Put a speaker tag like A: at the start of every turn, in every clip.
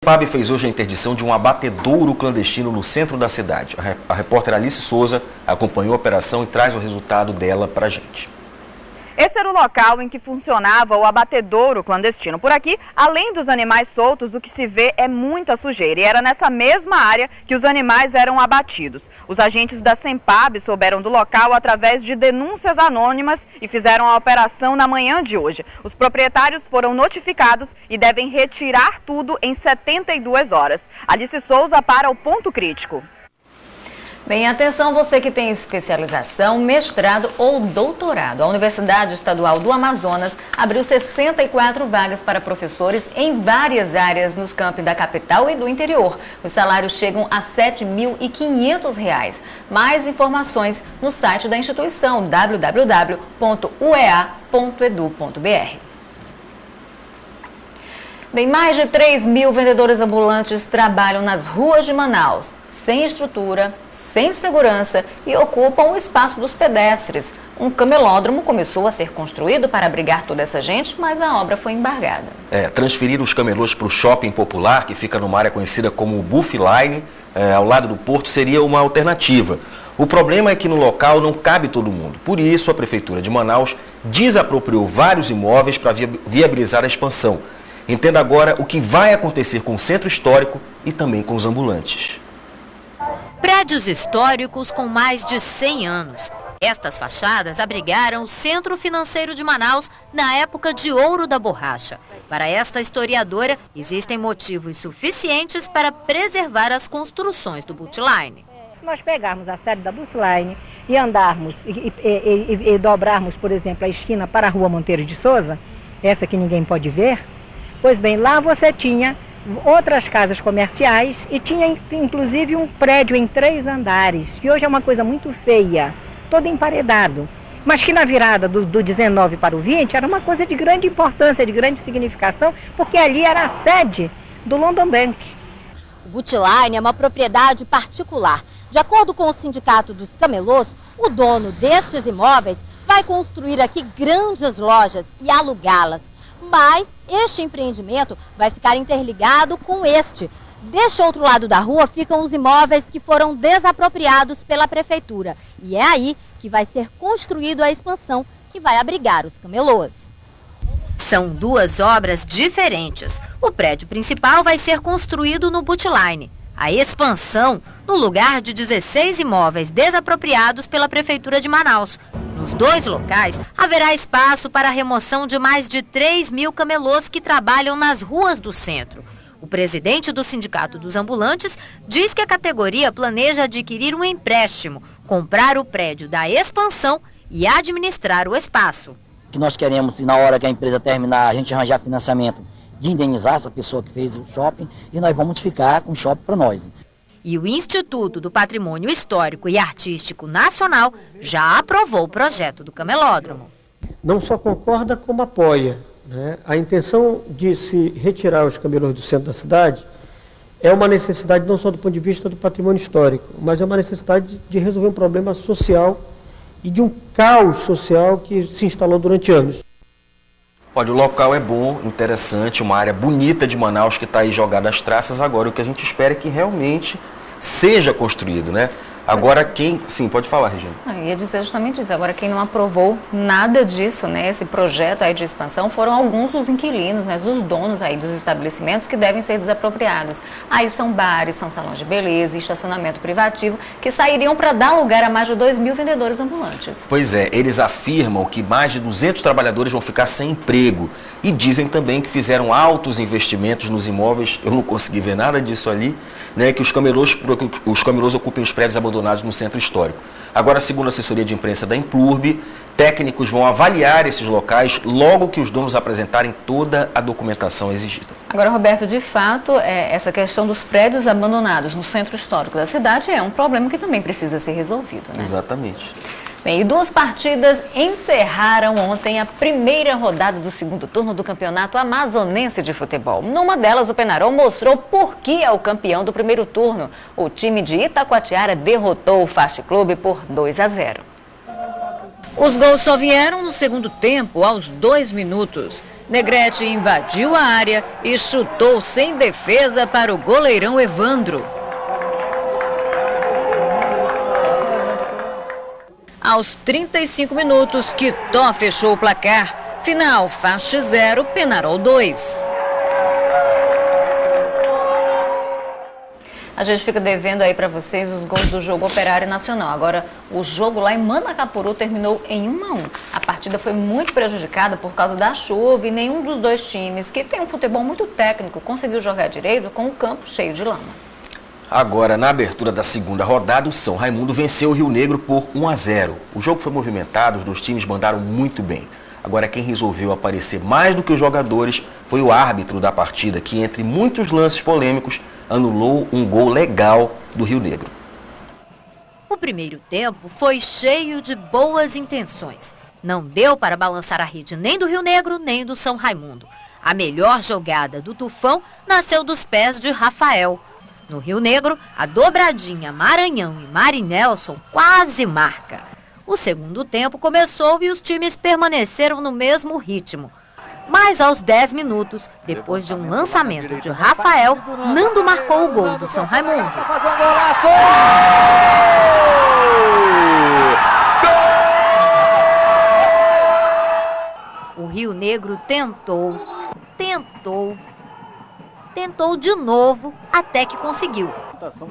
A: PAB fez hoje a interdição de um abatedouro clandestino no centro da cidade. A repórter Alice Souza acompanhou a operação e traz o resultado dela para a gente.
B: Esse era o local em que funcionava o abatedouro clandestino. Por aqui, além dos animais soltos, o que se vê é muita sujeira. E era nessa mesma área que os animais eram abatidos. Os agentes da Sempab souberam do local através de denúncias anônimas e fizeram a operação na manhã de hoje. Os proprietários foram notificados e devem retirar tudo em 72 horas. Alice Souza para o Ponto Crítico.
C: Bem, atenção você que tem especialização, mestrado ou doutorado. A Universidade Estadual do Amazonas abriu 64 vagas para professores em várias áreas nos campi da capital e do interior. Os salários chegam a R$ 7.500. Mais informações no site da instituição www.uea.edu.br. Bem, mais de 3.000 vendedores ambulantes trabalham nas ruas de Manaus, sem estrutura, sem segurança e ocupam o espaço dos pedestres. Um camelódromo começou a ser construído para abrigar toda essa gente, mas a obra foi embargada.
A: Transferir os camelôs para o shopping popular, que fica numa área conhecida como Buff Line, ao lado do porto, seria uma alternativa. O problema é que no local não cabe todo mundo. Por isso, a Prefeitura de Manaus desapropriou vários imóveis para viabilizar a expansão. Entenda agora o que vai acontecer com o centro histórico e também com os ambulantes.
D: Prédios históricos com mais de 100 anos. Estas fachadas abrigaram o Centro Financeiro de Manaus na época de ouro da borracha. Para esta historiadora, existem motivos suficientes para preservar as construções do Bootline.
E: Se nós pegarmos a sede da Bootline e andarmos e dobrarmos, por exemplo, a esquina para a Rua Monteiro de Souza, essa que ninguém pode ver, pois bem, lá você tinha outras casas comerciais e tinha inclusive um prédio em 3 andares, que hoje é uma coisa muito feia, todo emparedado, mas que na virada do 19 para o 20 era uma coisa de grande importância, de grande significação, porque ali era a sede do London Bank.
F: O Bootline é uma propriedade particular. De acordo com o Sindicato dos Camelôs, o dono destes imóveis vai construir aqui grandes lojas e alugá-las. Mas este empreendimento vai ficar interligado com este. Deste outro lado da rua ficam os imóveis que foram desapropriados pela prefeitura. E é aí que vai ser construído a expansão que vai abrigar os camelôs.
D: São 2 obras diferentes. O prédio principal vai ser construído no Bootline. A expansão no lugar de 16 imóveis desapropriados pela Prefeitura de Manaus. Nos 2 locais, haverá espaço para a remoção de mais de 3.000 camelôs que trabalham nas ruas do centro. O presidente do Sindicato dos Ambulantes diz que a categoria planeja adquirir um empréstimo, comprar o prédio da expansão e administrar o espaço.
G: O que nós queremos, na hora que a empresa terminar, a gente arranjar financiamento de indenizar essa pessoa que fez o shopping e nós vamos ficar com o shopping para nós.
D: E o Instituto do Patrimônio Histórico e Artístico Nacional já aprovou o projeto do camelódromo.
H: Não só concorda, como apoia, né? A intenção de se retirar os camelôs do centro da cidade é uma necessidade não só do ponto de vista do patrimônio histórico, mas é uma necessidade de resolver um problema social e de um caos social que se instalou durante anos.
A: Olha, o local é bom, interessante, uma área bonita de Manaus que está aí jogada às traças. Agora, o que a gente espera é que realmente seja construído, né? Agora quem... Sim, pode falar, Regina.
C: Eu ia dizer justamente isso. Agora quem não aprovou nada disso, né? Esse projeto aí de expansão foram alguns dos inquilinos, né? Os donos aí dos estabelecimentos que devem ser desapropriados. Aí são bares, são salões de beleza, estacionamento privativo, que sairiam para dar lugar a mais de 2.000 vendedores ambulantes.
A: Pois é, eles afirmam que mais de 200 trabalhadores vão ficar sem emprego. E dizem também que fizeram altos investimentos nos imóveis, eu não consegui ver nada disso ali, né, que os camelôs ocupem os prédios abandonados no centro histórico. Agora, segundo a assessoria de imprensa da Implurb, técnicos vão avaliar esses locais logo que os donos apresentarem toda a documentação exigida.
C: Agora, Roberto, de fato, essa questão dos prédios abandonados no centro histórico da cidade é um problema que também precisa ser resolvido, né?
A: Exatamente.
C: Bem, e 2 partidas encerraram ontem a primeira rodada do 2º turno do Campeonato Amazonense de Futebol. Numa delas, o Penharol mostrou por que é o campeão do primeiro turno. O time de Itacoatiara derrotou o Fast Club por 2-0. Os gols só vieram no segundo tempo, aos 2 minutos. Negrete invadiu a área e chutou sem defesa para o goleirão Evandro. Aos 35 minutos, Quitó fechou o placar. Final, Fache 0, Penarol 2. A gente fica devendo aí para vocês os gols do jogo Operário Nacional. Agora, o jogo lá em Manacapuru terminou em 1-1. A partida foi muito prejudicada por causa da chuva e nenhum dos dois times, que tem um futebol muito técnico, conseguiu jogar direito com o campo cheio de lama.
A: Agora, na abertura da segunda rodada, o São Raimundo venceu o Rio Negro por 1-0. O jogo foi movimentado, os dois times mandaram muito bem. Agora, quem resolveu aparecer mais do que os jogadores foi o árbitro da partida, que, entre muitos lances polêmicos, anulou um gol legal do Rio Negro.
D: O primeiro tempo foi cheio de boas intenções. Não deu para balançar a rede nem do Rio Negro, nem do São Raimundo. A melhor jogada do Tufão nasceu dos pés de Rafael. No Rio Negro, a dobradinha Maranhão e Marinelson quase marca. O segundo tempo começou e os times permaneceram no mesmo ritmo. Mas aos 10 minutos, depois de um lançamento de Rafael, Nando marcou o gol do São Raimundo. O Rio Negro tentou de novo até que conseguiu.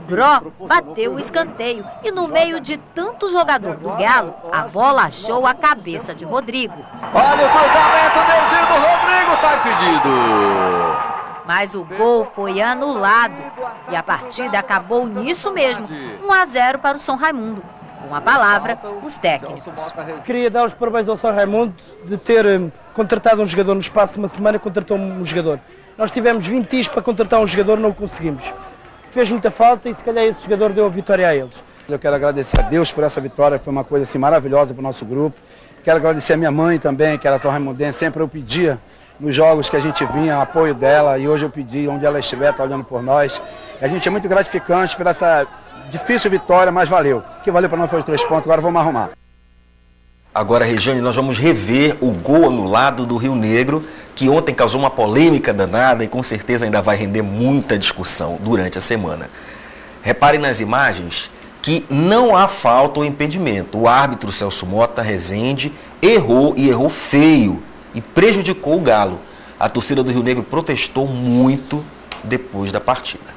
D: Gró bateu o escanteio e no meio de tanto jogador do Galo, a bola achou a cabeça de Rodrigo.
I: Olha o cruzamento, desvio do Rodrigo, tá impedido.
D: Mas o gol foi anulado e a partida acabou nisso mesmo, 1-0 para o São Raimundo. Com a palavra, os técnicos.
J: Queria dar os parabéns ao São Raimundo de ter contratado um jogador no espaço de uma semana, contratou um jogador. Nós tivemos 20 dias para contratar um jogador, não o conseguimos. Fez muita falta e se calhar esse jogador deu a vitória a eles.
K: Eu quero agradecer a Deus por essa vitória, foi uma coisa assim maravilhosa para o nosso grupo. Quero agradecer a minha mãe também, que era São Raimundense, sempre eu pedia nos jogos que a gente vinha, o apoio dela, e hoje eu pedi, onde ela estiver, está olhando por nós. A gente é muito gratificante por essa difícil vitória, mas valeu. O que valeu para nós foi os 3 pontos, agora vamos arrumar.
A: Agora, Regiane, nós vamos rever o gol anulado do Rio Negro, que ontem causou uma polêmica danada e com certeza ainda vai render muita discussão durante a semana. Reparem nas imagens que não há falta ou impedimento. O árbitro Celso Mota Rezende errou e errou feio e prejudicou o Galo. A torcida do Rio Negro protestou muito depois da partida.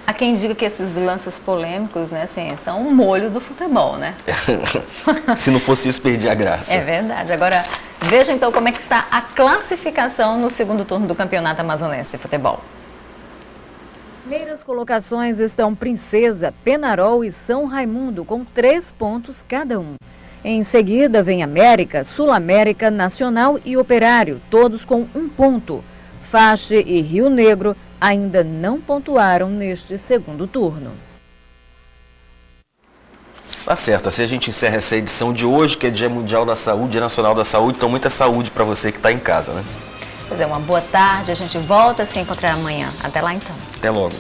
C: Há quem diga que esses lances polêmicos, né, assim, são um molho do futebol, né?
A: Se não fosse isso, perdia a graça.
C: É verdade. Agora, veja então como é que está a classificação no segundo turno do Campeonato Amazonense de Futebol. Primeiras colocações estão Princesa, Penarol e São Raimundo, com 3 pontos cada um. Em seguida vem América, Sul-América, Nacional e Operário, todos com 1 ponto. Fache e Rio Negro ainda não pontuaram neste segundo turno.
A: Tá certo, assim a gente encerra essa edição de hoje, que é Dia Mundial da Saúde, Dia Nacional da Saúde, então muita saúde para você que está em casa, né?
C: Pois é, uma boa tarde, a gente volta a se encontrar amanhã. Até lá então.
A: Até logo.